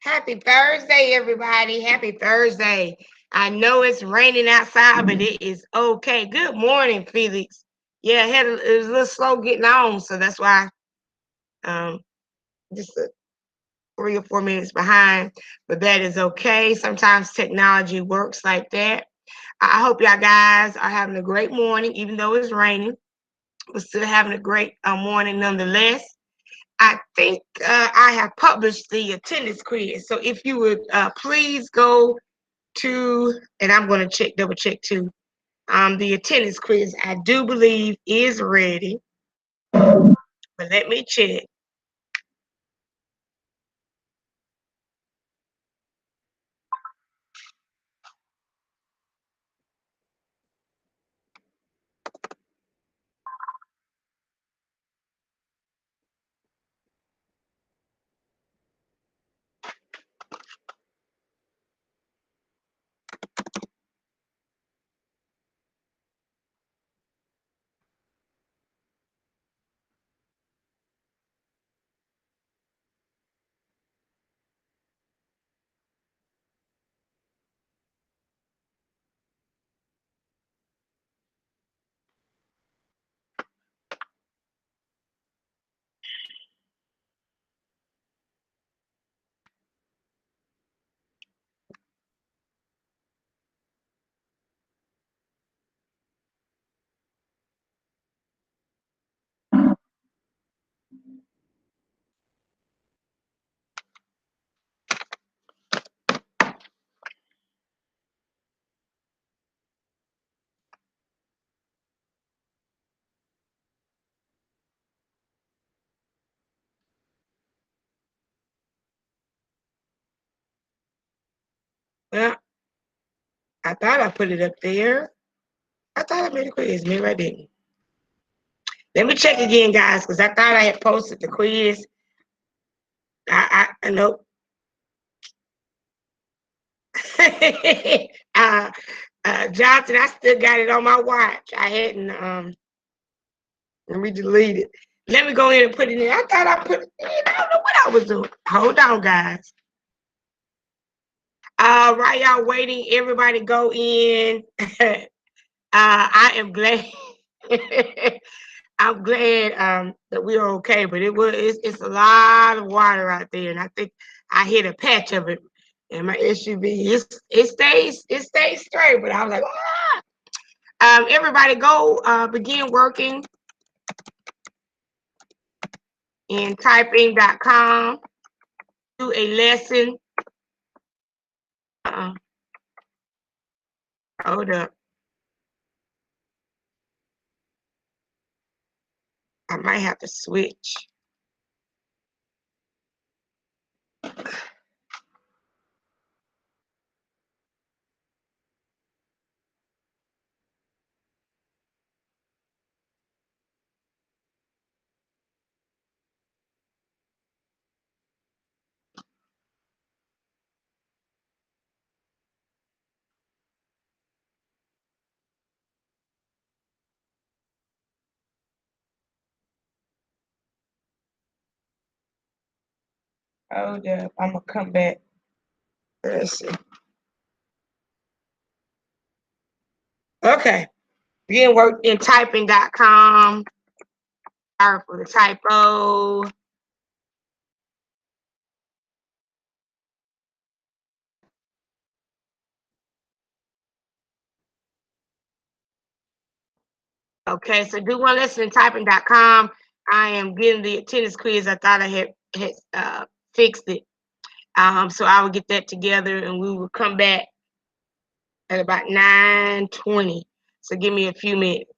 Happy Thursday, everybody. Happy Thursday. I know it's raining outside, but it is okay. Good morning, Felix. Yeah, it was a little slow getting on, so that's why just 3 or 4 minutes behind, but that is okay. Sometimes technology works like that. I hope y'all guys are having a great morning, even though it's raining. We're still having a great morning nonetheless. I think I have published the attendance quiz. So if you would please go to, and I'm going to double check too, the attendance quiz, I do believe is ready, but let me check. Well, I thought I put it up there. I thought I made a quiz. Maybe I didn't. Let me check again, guys, because I thought I had posted the quiz. I nope. Johnson, I still got it on my watch. I hadn't let me delete it. Let me go in and put it in. I thought I put it in. I don't know what I was doing. Hold on, guys. Right, y'all waiting. Everybody go in. I am glad. I'm glad that we are okay, but it's a lot of water out there, and I think I hit a patch of it in my SUV. It stays straight, but I was like, everybody go begin working in typing.com. Do a lesson. Hold up. I might have to switch. Hold up. I'm going to come back. Let's see. Okay. Begin work in typing.com. Sorry for the typo. Okay, so do one lesson in typing.com. I am getting the attendance quiz. I thought I had fixed it. So I will get that together and we will come back at about 9:20. So give me a few minutes.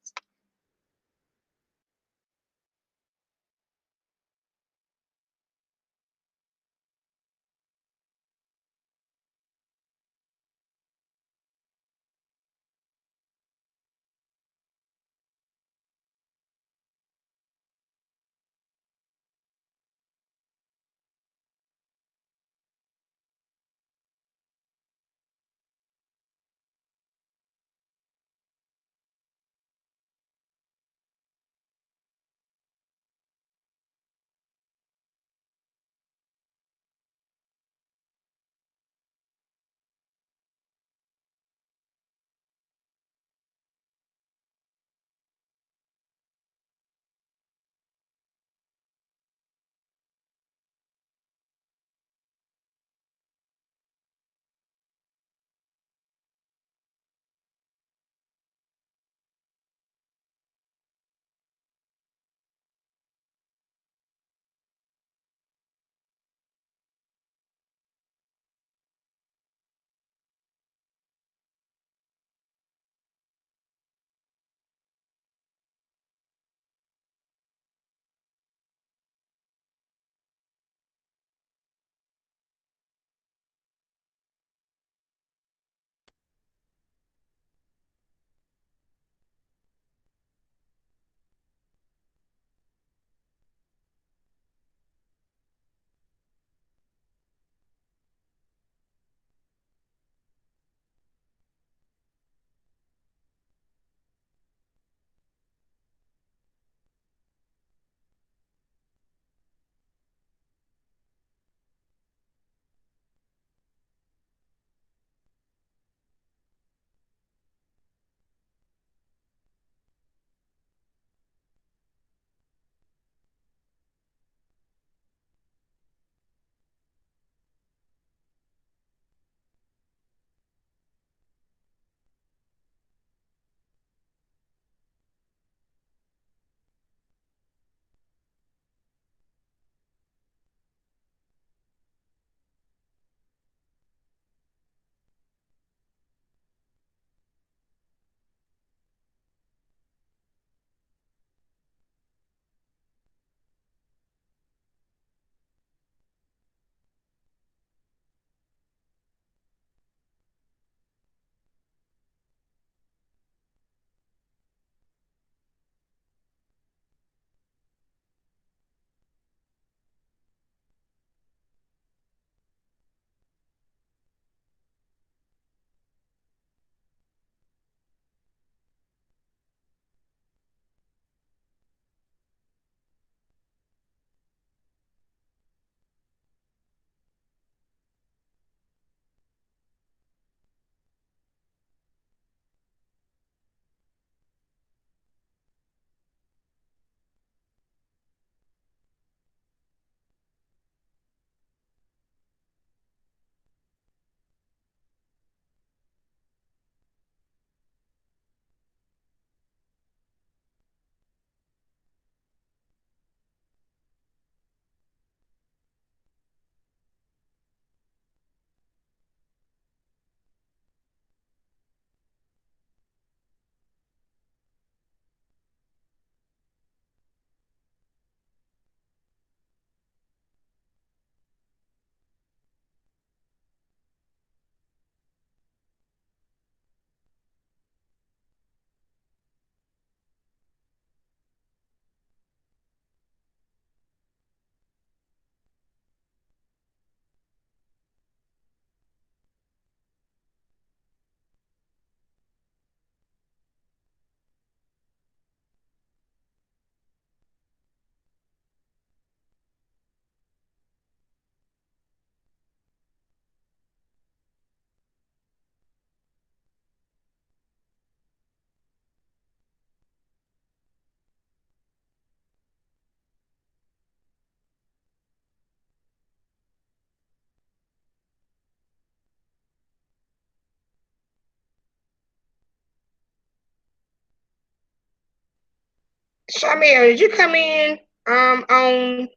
Shamir, did you come in on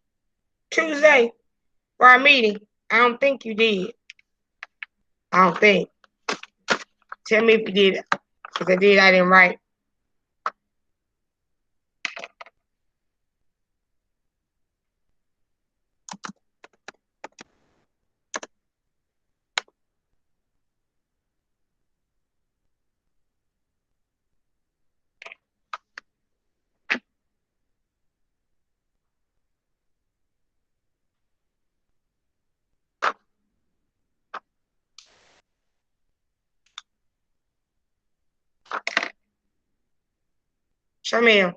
Tuesday for our meeting? I don't think you did. I don't think. Tell me if you did. If I did, I didn't write. Shamir.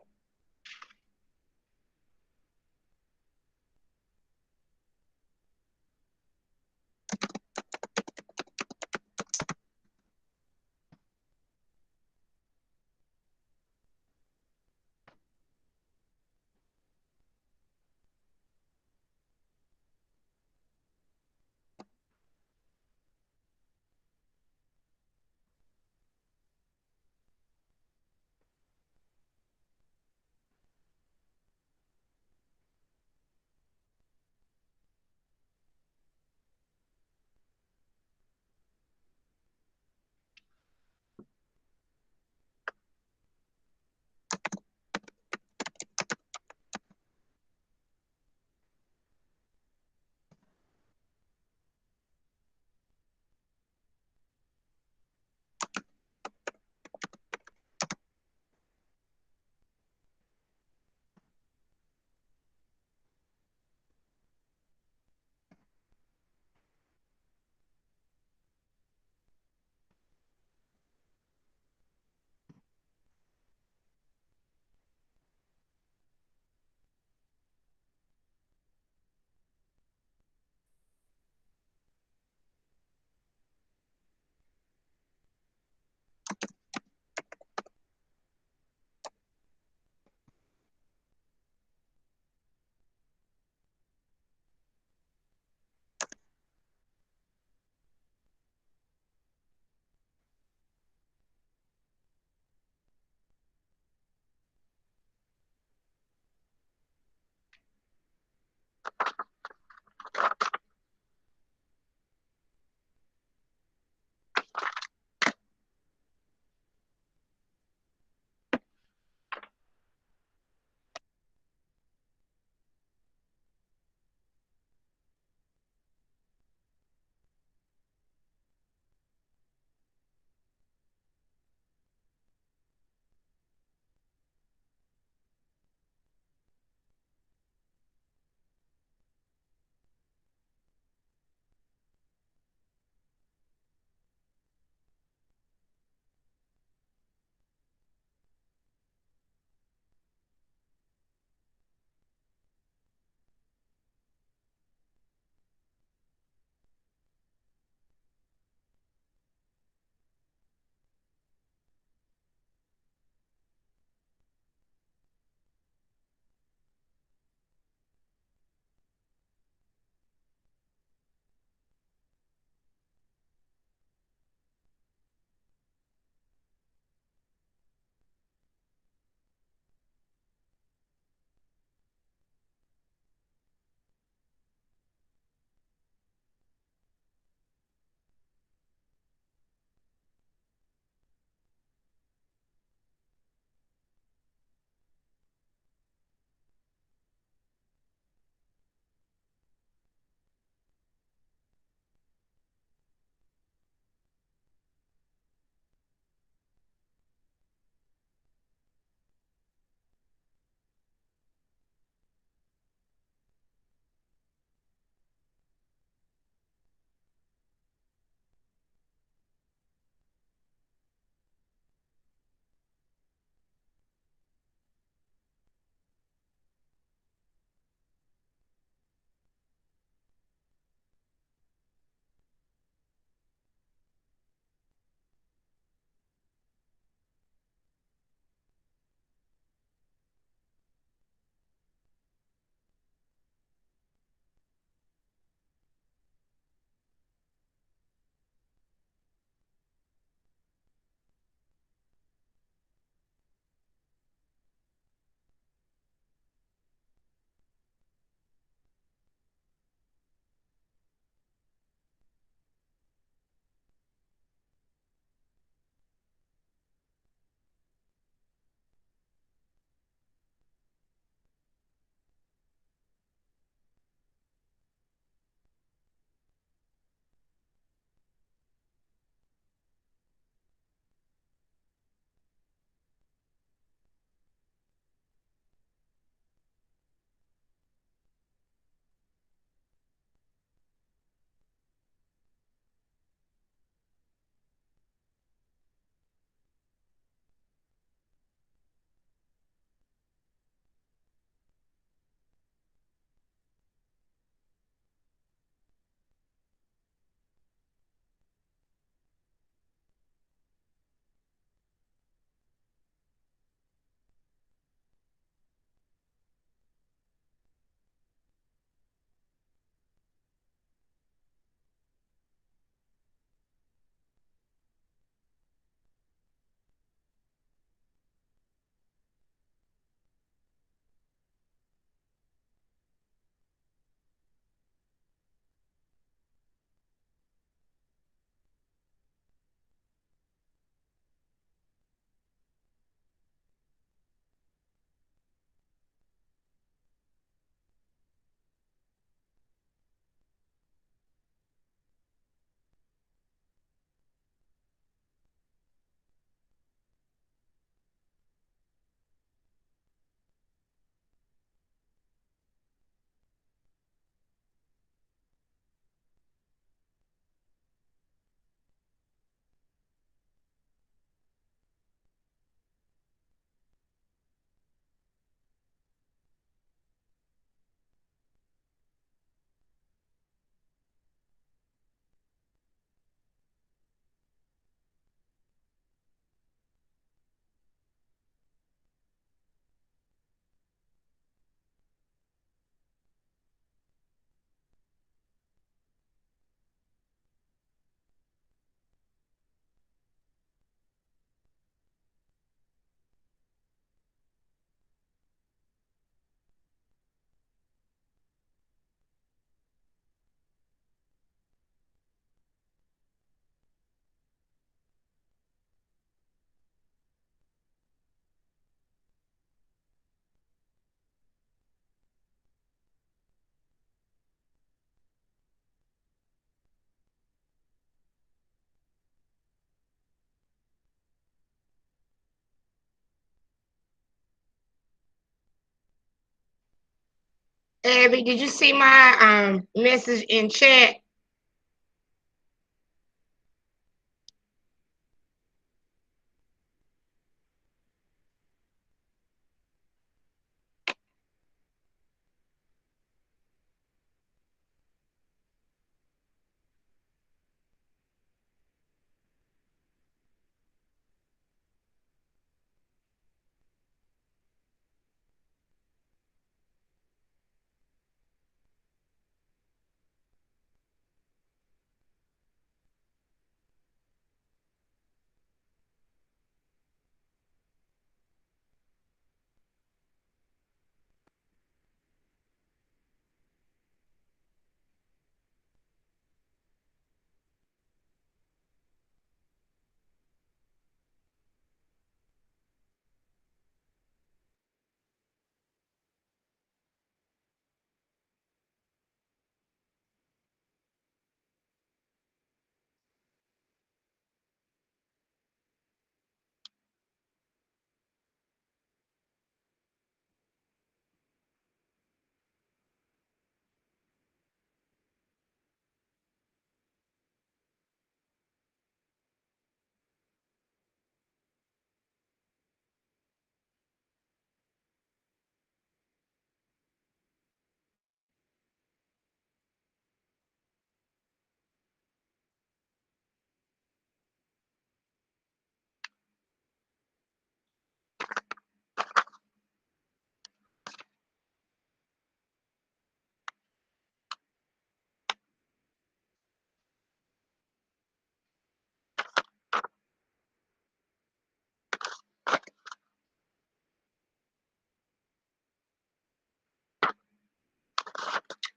Abby, did you see my message in chat?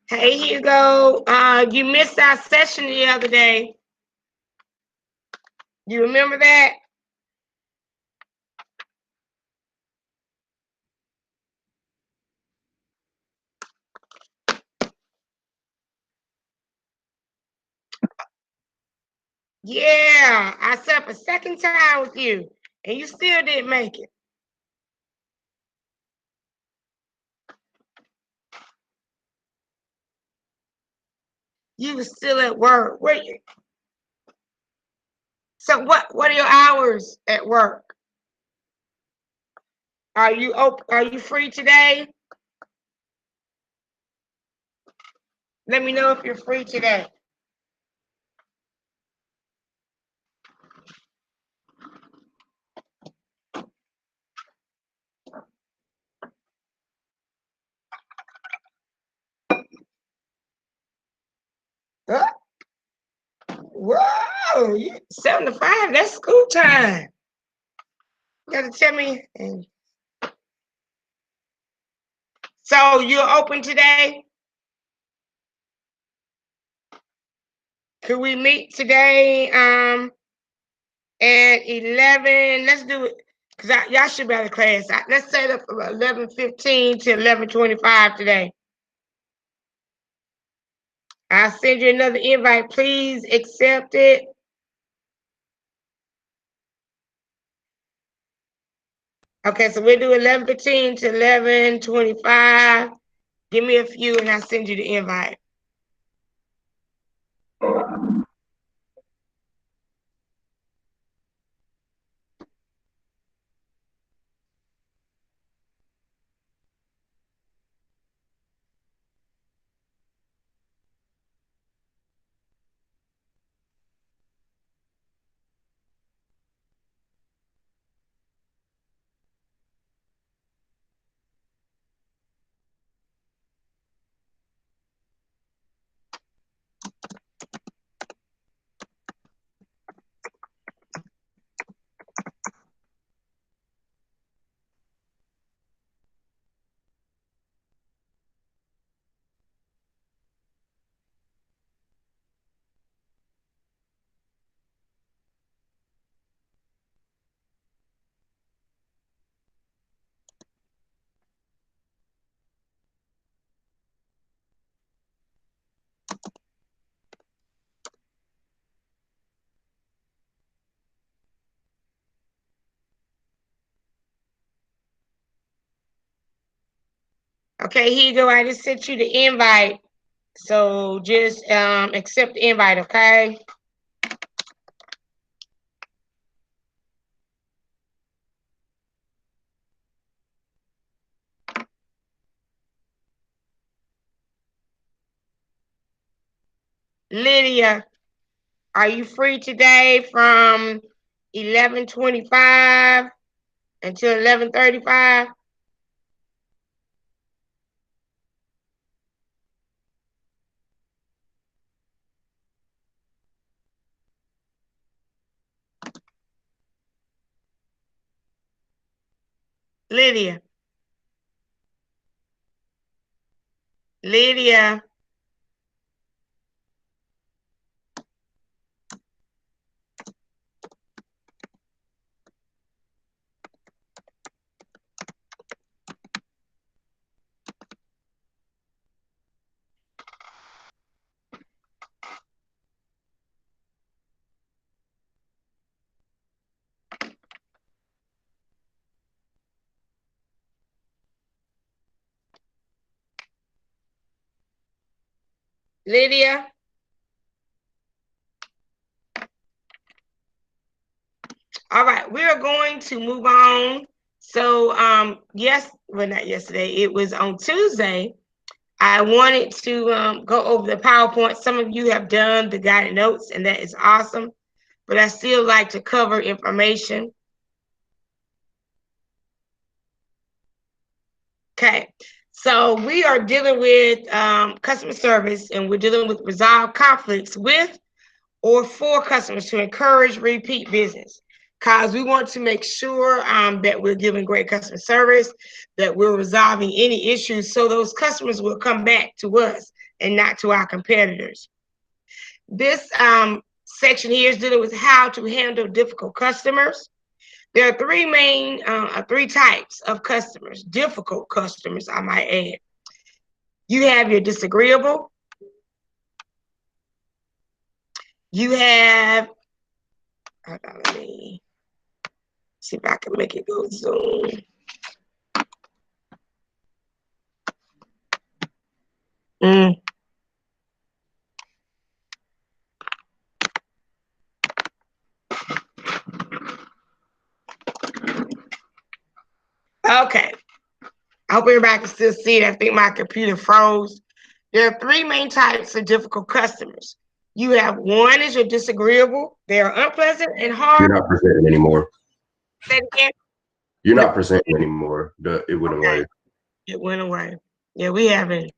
Hey, Hugo. You missed our session the other day. You remember that? Yeah, I set up a second time with you, and you still didn't make it. You were still at work. Where you? So what are your hours at work? Are you open? Are you free today? Let me know if you're free today. Huh? Whoa, 7 to 5, that's school time. You gotta tell me. So you're open today? Could we meet today at 11? Let's do it, because y'all should be out of class. Let's set up from 11:15 to 11:25 today. I'll send you another invite. Please accept it. Okay, so we'll do 11:15 to 11:25. Give me a few and I'll send you the invite. Okay, here you go. I just sent you the invite. So just accept the invite, okay? Lydia, are you free today from 11:25 until 11:35? Lydia. Lydia. Lydia. All right, we are going to move on. So, yes, well, not yesterday, it was on Tuesday. I wanted to go over the PowerPoint. Some of you have done the guided notes, and that is awesome. But I still like to cover information. Okay, so we are dealing with customer service, and we're dealing with resolve conflicts with or for customers to encourage repeat business. Because we want to make sure that we're giving great customer service, that we're resolving any issues, so those customers will come back to us and not to our competitors. This section here is dealing with how to handle difficult customers. There are three types of customers, difficult customers, I might add. You have your disagreeable. You have, hold on, let me see if I can make it go zoom. Okay. I hope everybody can still see it. I think my computer froze. There are three main types of difficult customers. You have one is your disagreeable. They are unpleasant and hard. You're not presenting anymore. Say it again. You're not presenting anymore. It went away. It went away. Yeah, we having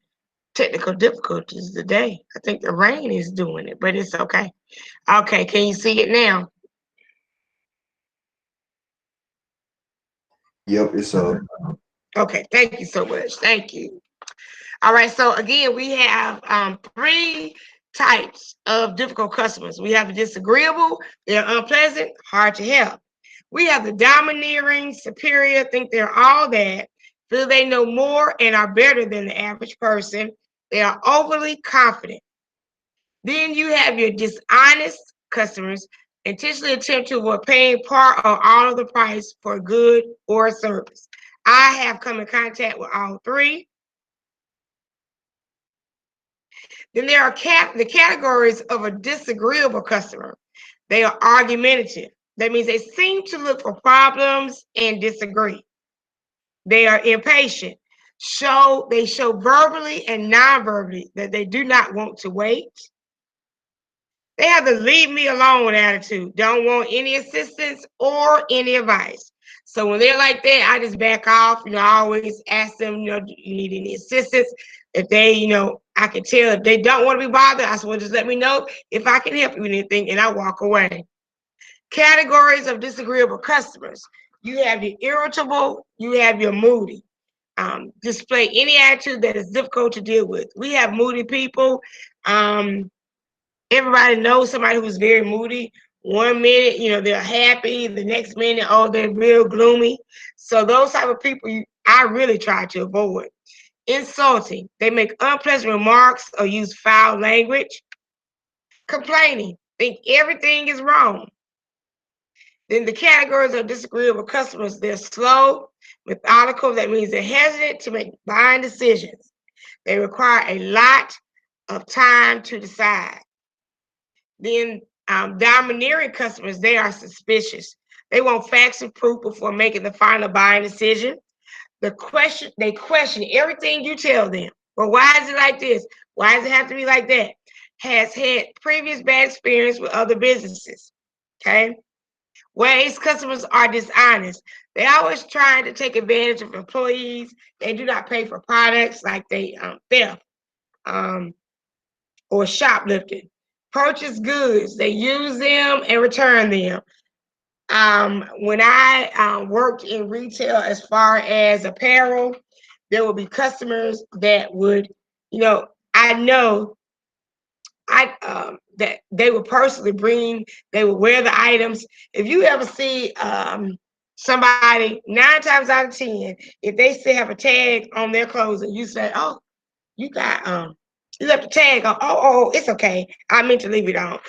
technical difficulties today. I think the rain is doing it, but it's okay. Okay, can you see it now? Yep, it's up. Okay, thank you so much. Thank you. All right, so again, we have three types of difficult customers. We have the disagreeable, they're unpleasant, hard to help. We have the domineering, superior, think they're all that, feel they know more and are better than the average person. They are overly confident. Then you have your dishonest customers, intentionally attempt to avoid paying part or all of the price for a good or a service. I have come in contact with all three. Then there are the categories of a disagreeable customer. They are argumentative. That means they seem to look for problems and disagree. They are impatient. They show verbally and non-verbally that they do not want to wait. They have the leave me alone attitude. Don't want any assistance or any advice. So when they're like that, I just back off. I always ask them, do you need any assistance? If they, I can tell if they don't want to be bothered, I said, well, just let me know if I can help you with anything, and I walk away. Categories of disagreeable customers. You have your irritable, you have your moody. Display any attitude that is difficult to deal with. We have moody people. Everybody knows somebody who's very moody. 1 minute, they're happy. The next minute, oh, they're real gloomy. So those type of people, I really try to avoid. Insulting. They make unpleasant remarks or use foul language. Complaining. Think everything is wrong. Then the categories of disagreeable customers, they're slow, methodical, that means they're hesitant to make buying decisions. They require a lot of time to decide. Then domineering customers, they are suspicious. They want facts and proof before making the final buying decision. They question everything you tell them. Well, why is it like this? Why does it have to be like that? Has had previous bad experience with other businesses. Okay. Ways customers are dishonest. They always trying to take advantage of employees. They do not pay for products like they theft um, or shoplifting. Purchase goods. They use them and return them. When I worked in retail as far as apparel, there would be customers that would, I know that they would personally bring, they would wear the items. If you ever see somebody 9 times out of 10, if they still have a tag on their clothes and you say, "Oh, you got you left the tag on," oh, it's okay. I meant to leave it on.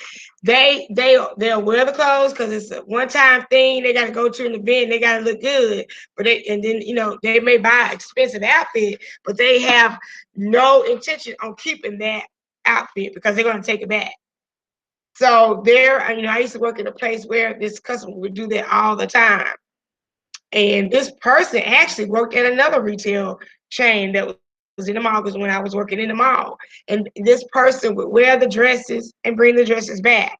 They'll wear the clothes because it's a one-time thing. They got to go to an event. They got to look good, but then they may buy an expensive outfit, but they have no intention on keeping that outfit because they're going to take it back. So I used to work in a place where this customer would do that all the time. And this person actually worked at another retail chain that was in the mall, because when I was working in the mall, and this person would wear the dresses and bring the dresses back.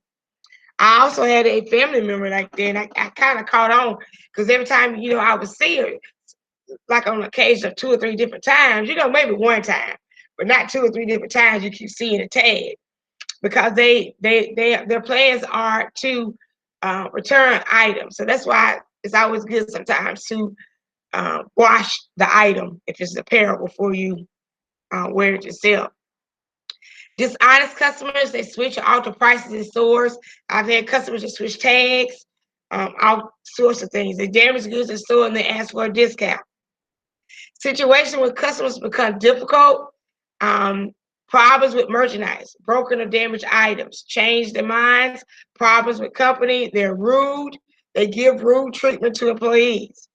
I also had a family member like that, and I kind of caught on because every time, I would see her, like on occasion of 2 or 3 different times, maybe one time, but not 2 or 3 different times you keep seeing a tag, because their plans are to return items. So that's why it's always good sometimes to wash the item if it's apparel before you wear it yourself. Dishonest customers, they switch or alter prices in stores. I've had customers that switch tags, all sorts of things. They damage goods in store and they ask for a discount. Situation where customers become difficult, um, problems with merchandise, broken or damaged items, change their minds, problems with company, they're rude, they give rude treatment to employees.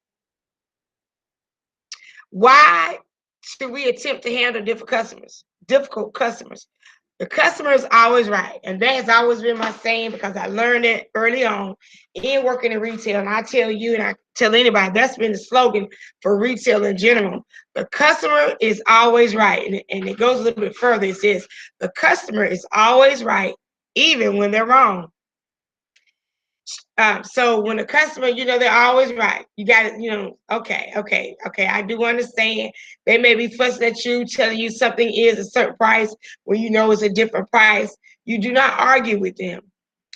Why should we attempt to handle difficult customers? The customer is always right. And that has always been my saying, because I learned it early on in working in retail. And I tell you, and I tell anybody, that's been the slogan for retail in general. The customer is always right. And it goes a little bit further. It says, the customer is always right, even when they're wrong. So when the customer, they're always right. You got to, okay. I do understand. They may be fussing at you, telling you something is a certain price when you know it's a different price. You do not argue with them.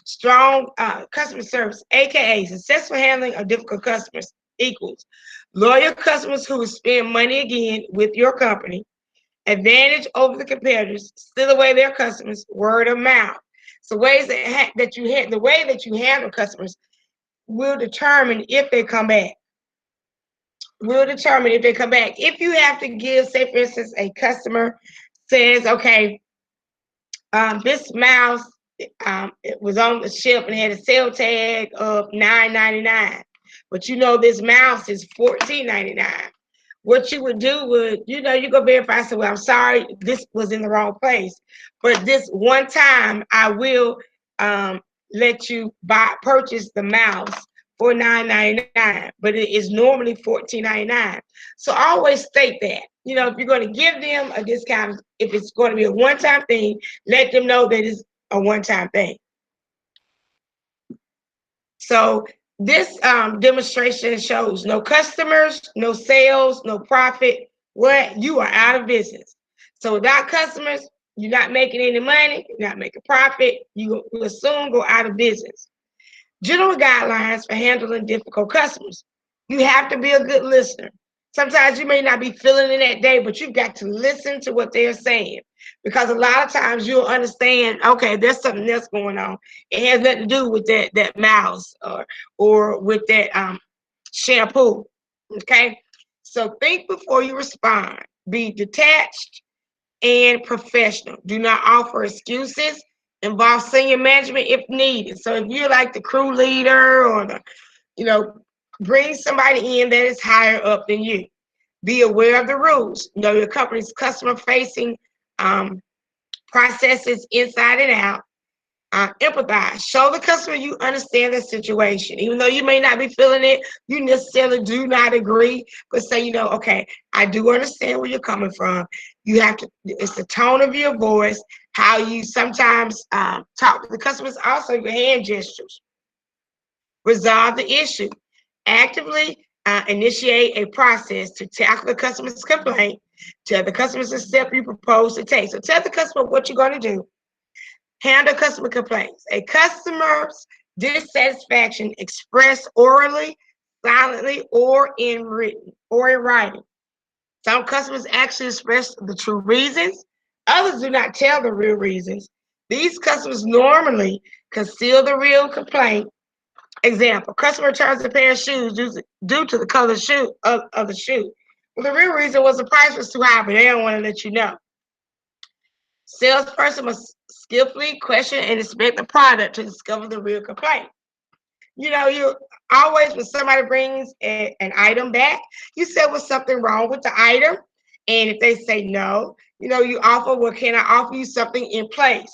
Strong customer service, aka successful handling of difficult customers, equals loyal customers who will spend money again with your company, advantage over the competitors, steal away their customers, word of mouth. So ways the way that you handle customers will determine if they come back. If you have to give, say for instance, a customer says, okay, this mouse, it was on the shelf and had a sale tag of $9.99, but this mouse is $14.99. What you would do would, you go verify, say, well, I'm sorry, this was in the wrong place, but this one time I will let you purchase the mouse for $9.99, but it is normally $14.99. So always state that. If you're going to give them a discount, if it's going to be a one-time thing, let them know that it's a one-time thing. So this demonstration shows no customers, no sales, no profit. What? You are out of business. So without customers, you're not making any money, you're not making profit, you will soon go out of business. General guidelines for handling difficult customers. You have to be a good listener. Sometimes you may not be feeling it that day, but you've got to listen to what they're saying, because a lot of times you'll understand, okay, there's something else going on. It has nothing to do with that mouse or with that shampoo. Okay, so think before you respond. Be detached and professional. Do not offer excuses. Involve senior management if needed. So if you're like the crew leader or the, bring somebody in that is higher up than you. Be aware of the rules. Know your company's customer-facing processes inside and out. Empathize. Show the customer you understand the situation. Even though you may not be feeling it, you necessarily do not agree, but say, okay, I do understand where you're coming from. You have to, it's the tone of your voice, how you sometimes talk to the customers, also your hand gestures. Resolve the issue. Actively initiate a process to tackle the customer's complaint. Tell the customer the step you propose to take. So tell the customer what you're going to do. Handle customer complaints. A customer's dissatisfaction expressed orally, silently, or in writing. Some customers actually express the true reasons. Others do not tell the real reasons. These customers normally conceal the real complaint. Example: customer returns a pair of shoes due to the color of the shoe. Well, the real reason was the price was too high, but they don't want to let you know. Salesperson must skillfully question and inspect the product to discover the real complaint. You always, when somebody brings an item back, you say, was something wrong with the item? And if they say no, you offer, well, can I offer you something in place?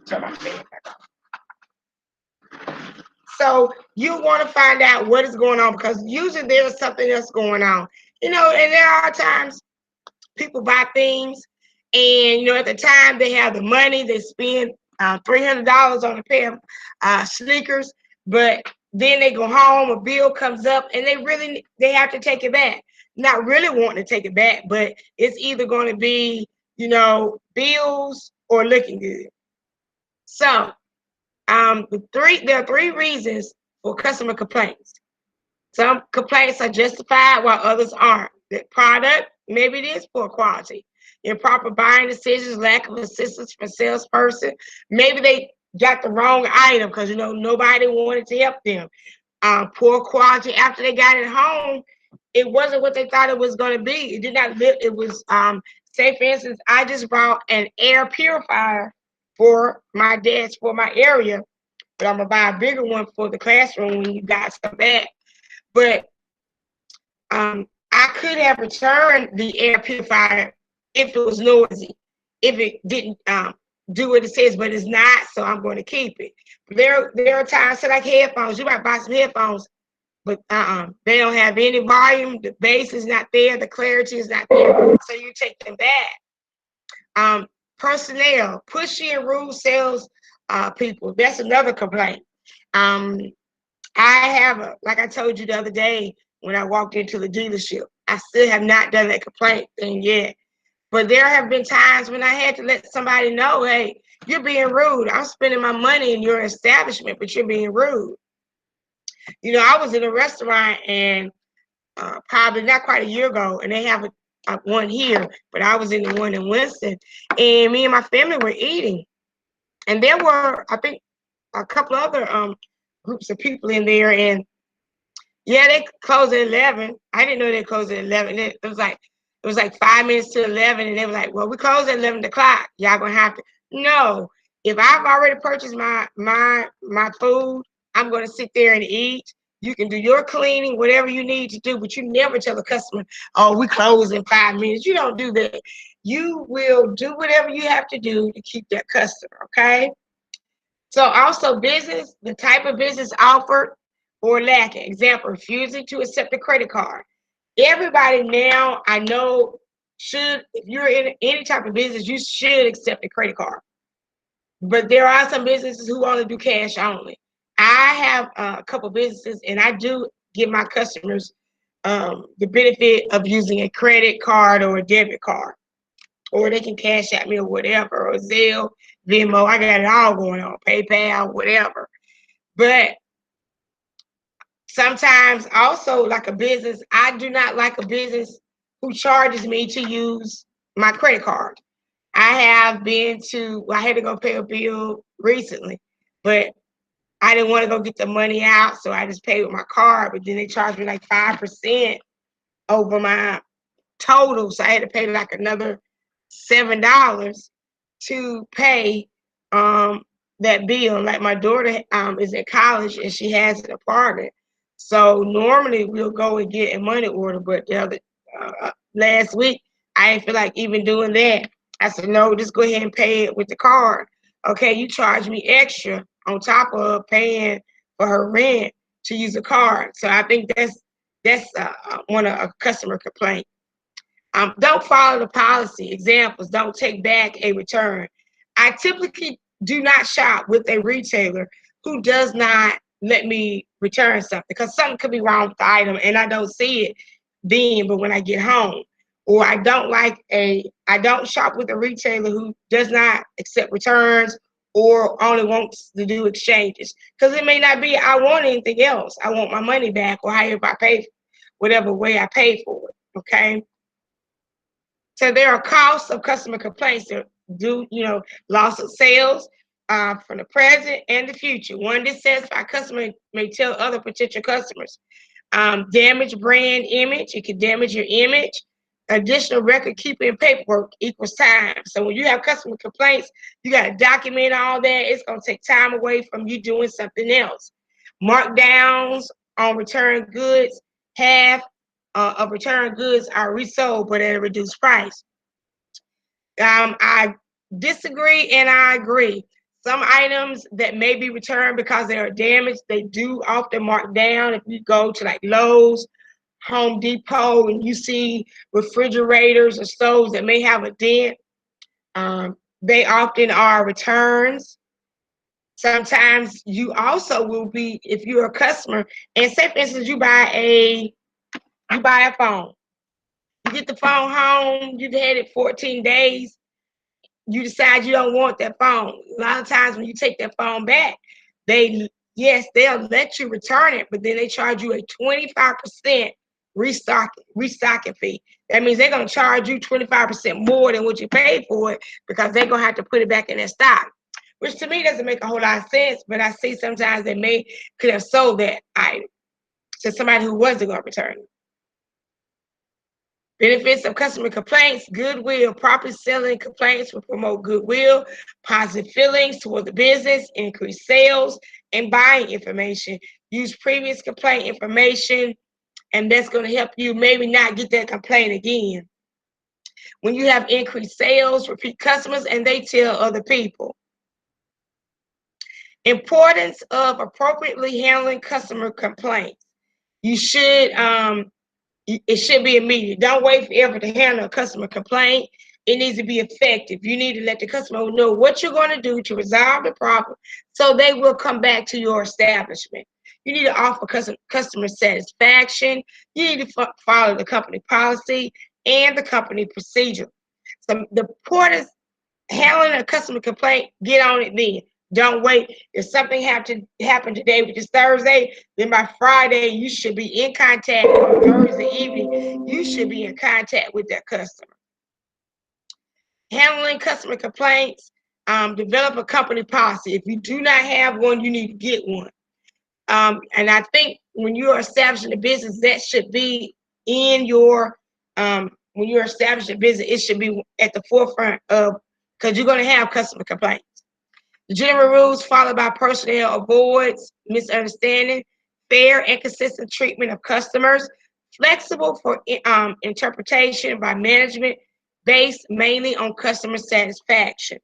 Turn my fan back on. So you want to find out what is going on, because usually there's something else going on. And there are times people buy things, and at the time they have the money, they spend $300 on a pair of sneakers, but then they go home, a bill comes up, and they have to take it back. Not really wanting to take it back, but it's either going to be bills or looking good. So there are three reasons for customer complaints. Some complaints are justified while others aren't. The product, maybe it is poor quality. Improper buying decisions, lack of assistance from salesperson. Maybe they got the wrong item because nobody wanted to help them. Poor quality after they got it home, it wasn't what they thought it was going to be. It did not live. It was say for instance, I just bought an air purifier for my desk for my area, but I'm gonna buy a bigger one for the classroom when you guys come back. But I could have returned the air purifier if it was noisy, if it didn't do what it says, but it's not, so I'm going to keep it. There are times, so like headphones, you might buy some headphones, but they don't have any volume, the bass is not there, the clarity is not there, so you take them back. Personnel, pushy and rude sales people, that's another complaint. I have, like I told you the other day when I walked into the dealership, I still have not done that complaint thing yet. But there have been times when I had to let somebody know, hey, you're being rude. I'm spending my money in your establishment, but you're being rude. I was in a restaurant, and probably not quite a year ago, and they have one here, but I was in the one in Winston, and me and my family were eating. And there were, I think, a couple other groups of people in there, and yeah, they closed at 11. I didn't know they closed at 11. It was like 5 minutes to 11, and they were like, "Well, we close at 11 o'clock. Y'all gonna have to." No, if I've already purchased my food, I'm gonna sit there and eat. You can do your cleaning, whatever you need to do, but you never tell the customer, "Oh, we close in 5 minutes." You don't do that. You will do whatever you have to do to keep that customer. Okay. So also business, the type of business offered or lacking. Example, refusing to accept a credit card. Everybody now, I know, if you're in any type of business, you should accept a credit card. But there are some businesses who only do cash only. I have a couple businesses, and I do give my customers the benefit of using a credit card or a debit card, or they can cash at me or whatever, or Zelle, Venmo. I got it all going on, PayPal, whatever. But sometimes also, like a business, I do not like a business who charges me to use my credit card. I had to go pay a bill recently, but I didn't want to go get the money out, so I just paid with my card, but then they charged me like 5% over my total, so I had to pay like another $7 to pay um that bill. Like my daughter is at college and she has an apartment. So normally we'll go and get a money order, but the other last week I didn't feel like even doing that. I said, no, just go ahead and pay it with the card. Okay, you charge me extra on top of paying for her rent to use a card. So I think that's one of a customer complaint. Don't follow the policy. Examples: don't take back a return. I typically do not shop with a retailer who does not let me return something, because something could be wrong with the item and I don't see it then, but when I get home. Or I don't shop with a retailer who does not accept returns or only wants to do exchanges. Because it may not be I want anything else. I want my money back, or however I pay, whatever way I pay for it. Okay. So there are costs of customer complaints that do, loss of sales from the present and the future. One dissatisfied customer may tell other potential customers. Damage brand image, it can damage your image. Additional record keeping paperwork equals time. So when you have customer complaints, you got to document all that. It's going to take time away from you doing something else. Markdowns on return goods. Half of return goods are resold, but at a reduced price. I disagree and I agree. Some items that may be returned because they are damaged, they do often mark down. If you go to like Lowe's, Home Depot, and you see refrigerators or stoves that may have a dent, they often are returns. Sometimes you also will be, if you're a customer, and say for instance you buy a phone. You get the phone home, you've had it 14 days, you decide you don't want that phone. A lot of times when you take that phone back, they'll let you return it, but then they charge you a 25% restocking fee. That means they're going to charge you 25% more than what you paid for it, because they're going to have to put it back in their stock, which to me doesn't make a whole lot of sense. But I see sometimes they could have sold that item to somebody who wasn't going to return it. Benefits of customer complaints: goodwill. Properly selling complaints will promote goodwill, positive feelings toward the business, increase sales, and buying information. Use previous complaint information, and that's going to help you maybe not get that complaint again. When you have increased sales, repeat customers, and they tell other people. Importance of appropriately handling customer complaints. You should it should be immediate. Don't wait forever to handle a customer complaint. It needs to be effective. You need to let the customer know what you're going to do to resolve the problem, so they will come back to your establishment. You need to offer customer satisfaction. You need to follow the company policy and the company procedure. So the importance, handling a customer complaint, get on it then. Don't wait. If something happened today, which is Thursday, then by Friday, you should be in contact. On Thursday evening, you should be in contact with that customer. Handling customer complaints, develop a company policy. If you do not have one, you need to get one. And I think when you're establishing a business, that should be in your, when you're establishing a business, it should be at the forefront of, because you're going to have customer complaints. The general rules followed by personnel avoids misunderstanding, fair and consistent treatment of customers, flexible for interpretation by management, based mainly on customer satisfaction.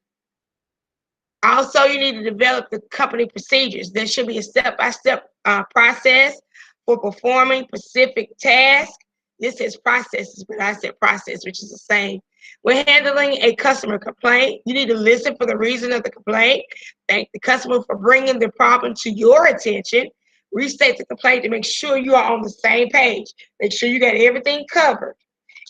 Also, you need to develop the company procedures. There should be a step-by-step process for performing specific tasks. This is processes, but I said process, which is the same. When handling a customer complaint, you need to listen for the reason of the complaint. Thank the customer for bringing the problem to your attention. Restate the complaint to make sure you are on the same page. Make sure you got everything covered.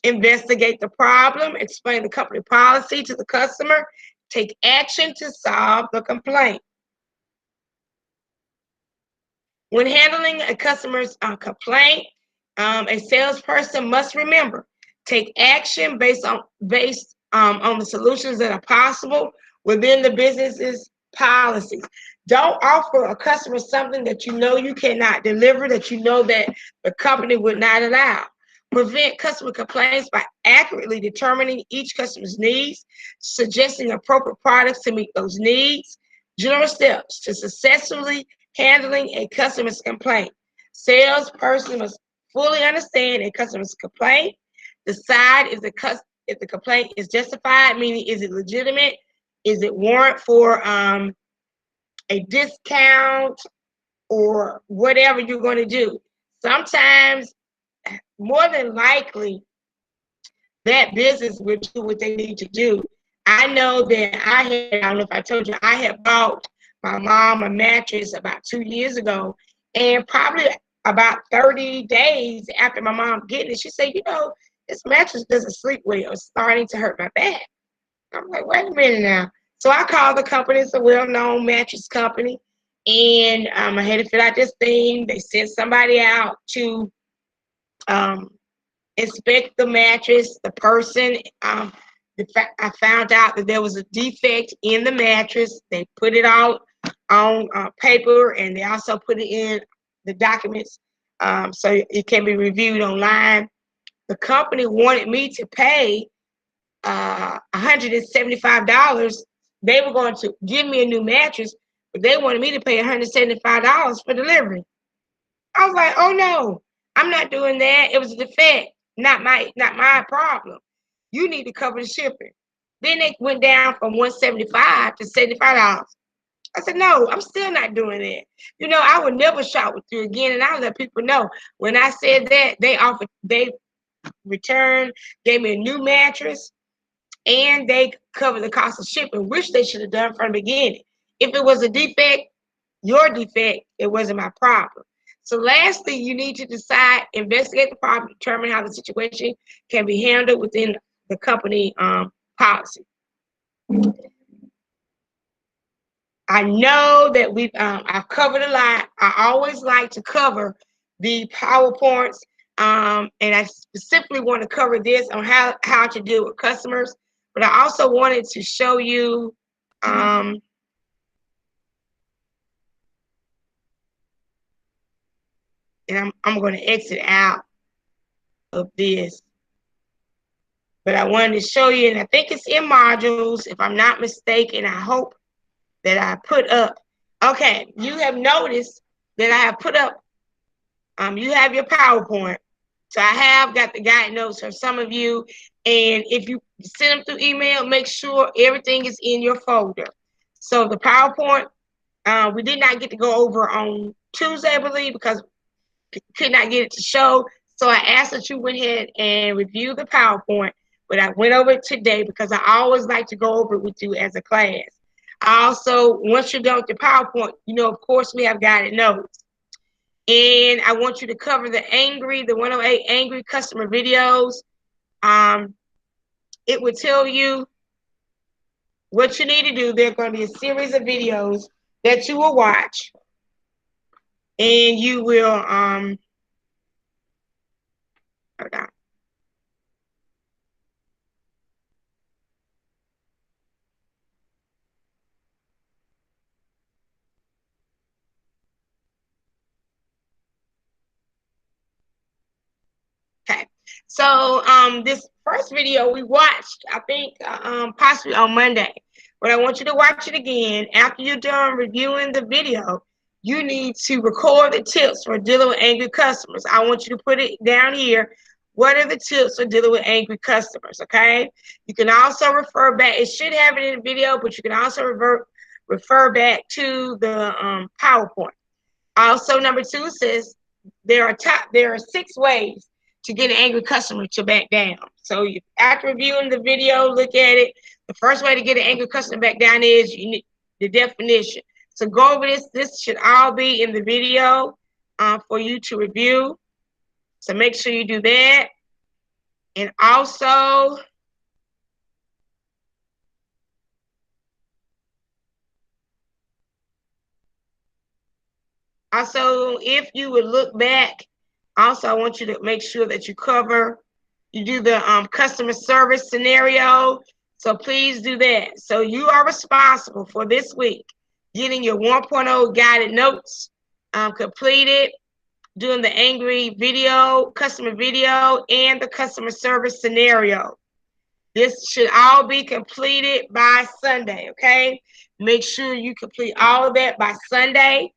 Investigate the problem. Explain the company policy to the customer. Take action to solve the complaint. When handling a customer's complaint, a salesperson must remember, take action based on the solutions that are possible within the business's policies. Don't offer a customer something that you know you cannot deliver, that you know that the company would not allow. Prevent customer complaints by accurately determining each customer's needs, suggesting appropriate products to meet those needs. General steps to successfully handling a customer's complaint. Salesperson must fully understand a customer's complaint, decide if the complaint is justified, meaning is it legitimate, is it warrant for a discount or whatever you're going to do. Sometimes, more than likely, that business will do what they need to do. I know that I don't know if I told you, I had bought my mom a mattress about 2 years ago, and probably about 30 days after my mom getting it, she said, this mattress doesn't sleep well. It's starting to hurt my back. I'm like, wait a minute now. So I called the company. It's a well-known mattress company. And I had to fill out this thing. They sent somebody out to inspect the mattress. The person, I found out that there was a defect in the mattress. They put it out on paper, and they also put it in the documents so it can be reviewed online. The company wanted me to pay $175. They were going to give me a new mattress, but they wanted me to pay $175 for delivery. I was like, oh no, I'm not doing that. It was a defect, not my problem. You need to cover the shipping. Then they went down from $175 to $75. I said, no, I'm still not doing that. I would never shop with you again. And I let people know when I said that, they returned, gave me a new mattress, and they covered the cost of shipping, which they should have done from the beginning. If it was a defect, your defect, it wasn't my problem. So lastly, you need to decide, investigate the problem, determine how the situation can be handled within the company policy. I know that I've covered a lot. I always like to cover the PowerPoints, and I specifically want to cover this on how to deal with customers. But I also wanted to show you and I'm going to exit out of this. But I wanted to show you, and I think it's in modules, if I'm not mistaken. I hope that I put up. Okay, you have noticed that I have put up, you have your PowerPoint. So I have got the guide notes for some of you. And if you send them through email, make sure everything is in your folder. So the PowerPoint, we did not get to go over on Tuesday, I believe, because we could not get it to show. So I asked that you went ahead and review the PowerPoint, but I went over it today because I always like to go over it with you as a class. Also, once you're done with the PowerPoint, of course, we have guided notes. And I want you to cover the 108 angry customer videos. It will tell you what you need to do. There's going to be a series of videos that you will watch. And you will, hold on. Okay, so this first video we watched, I think possibly on Monday, but I want you to watch it again. After you're done reviewing the video, you need to record the tips for dealing with angry customers. I want you to put it down here. What are the tips for dealing with angry customers? Okay, you can also refer back. It should have it in the video, but you can also refer back to the PowerPoint. Also, number 2 says there are 6 ways to get an angry customer to back down. So after reviewing the video, look at it. The first way to get an angry customer back down is you need the definition. So go over this. This should all be in the video for you to review. So make sure you do that. And also, if you would look back, also I want you to make sure that you do the customer service scenario. So please do that. So you are responsible for this week getting your 1.0 guided notes completed. doing the angry video, customer video, and the customer service scenario. This should all be completed by Sunday, okay? Make sure you complete all of that by Sunday.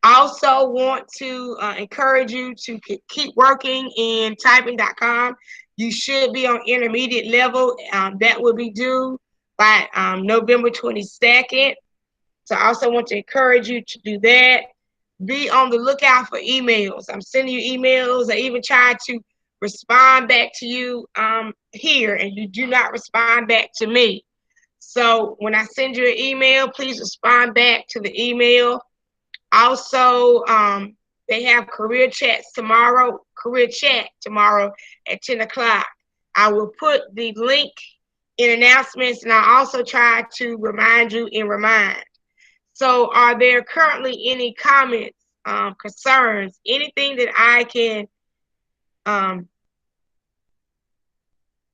Also want to encourage you to keep working in typing.com. You should be on intermediate level. That will be due by November 22nd. So I also want to encourage you to do that. Be on the lookout for emails. I'm sending you emails. I even tried to respond back to you here, and you do not respond back to me. So when I send you an email, please respond back to the email. Also, they have career chat tomorrow at 10 o'clock. I will put the link in announcements, and I also try to remind you in Remind. So are there currently any comments, concerns, anything that I can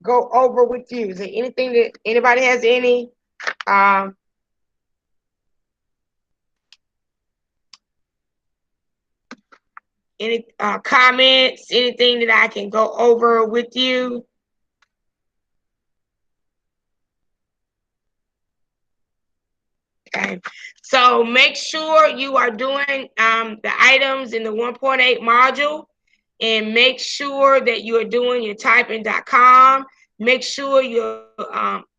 go over with you? Is there anything that anybody has any comments, anything that I can go over with you? Okay, so make sure you are doing the items in the 1.8 module, and make sure that you are doing your typing.com. Make sure you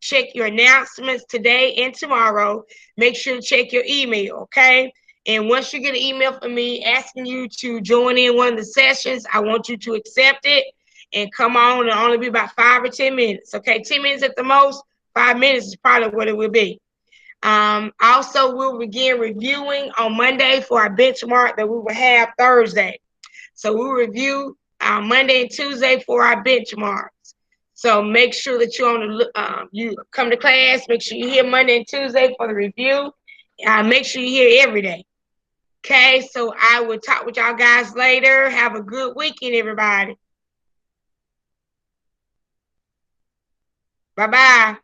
check your announcements today and tomorrow. Make sure to check your email, okay? And once you get an email from me asking you to join in one of the sessions, I want you to accept it and come on. It'll only be about 5 or 10 minutes, okay? 10 minutes at the most. 5 minutes is probably what it will be. Also, we'll begin reviewing on Monday for our benchmark that we will have Thursday. So we'll review Monday and Tuesday for our benchmarks. So make sure that you're on the you come to class. Make sure you hear Monday and Tuesday for the review. Make sure you hear every day. Okay, so I will talk with y'all guys later. Have a good weekend, everybody. Bye-bye.